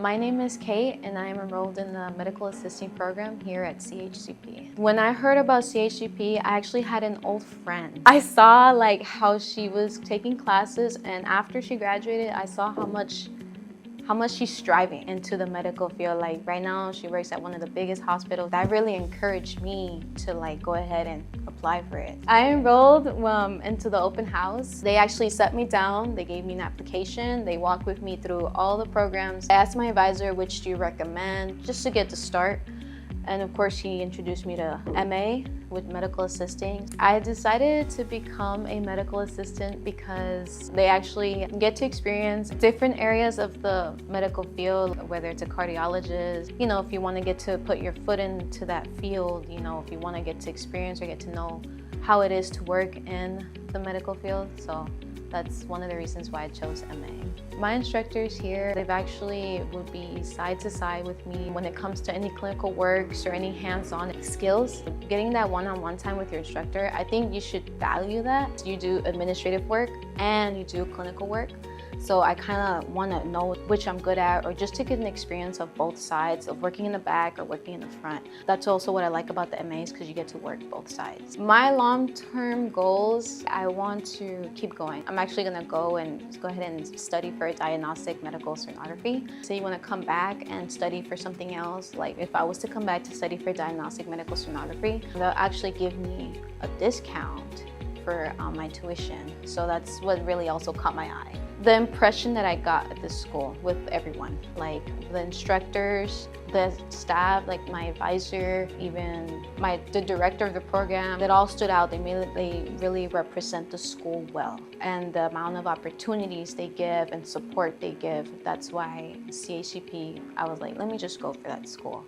My name is Kate and I am enrolled in the medical assisting program here at CHCP. When I heard about CHCP, I actually had an old friend. I saw like how she was taking classes, and after she graduated, I saw how much she's striving into the medical field. Like right now, she works at one of the biggest hospitals. That really encouraged me to like go ahead and apply for it. I enrolled into the open house. They actually sat me down, they gave me an application, they walked with me through all the programs. I asked my advisor, which do you recommend, just to get the start. And of course, he introduced me to MA with medical assisting. I decided to become a medical assistant because they actually get to experience different areas of the medical field, whether it's a cardiologist, if you want to get to put your foot into that field, if you want to get to experience or get to know how it is to work in the medical field. So that's one of the reasons why I chose MA. My instructors here, they've actually would be side to side with me when it comes to any clinical works or any hands-on skills. Getting that one-on-one time with your instructor, I think you should value that. You do administrative work and you do clinical work. So I kind of want to know which I'm good at, or just to get an experience of both sides, of working in the back or working in the front. That's also what I like about the MAs, because you get to work both sides. My long-term goals, I want to keep going. I'm actually going to go ahead and study for a diagnostic medical sonography. So you want to come back and study for something else. Like if I was to come back to study for diagnostic medical sonography, they'll actually give me a discount for my tuition. So that's what really also caught my eye. The impression that I got at this school with everyone, like the instructors, the staff, like my advisor, even the director of the program, it all stood out. They really represent the school well. And the amount of opportunities they give and support they give, that's why CHCP, I was like, let me just go for that school.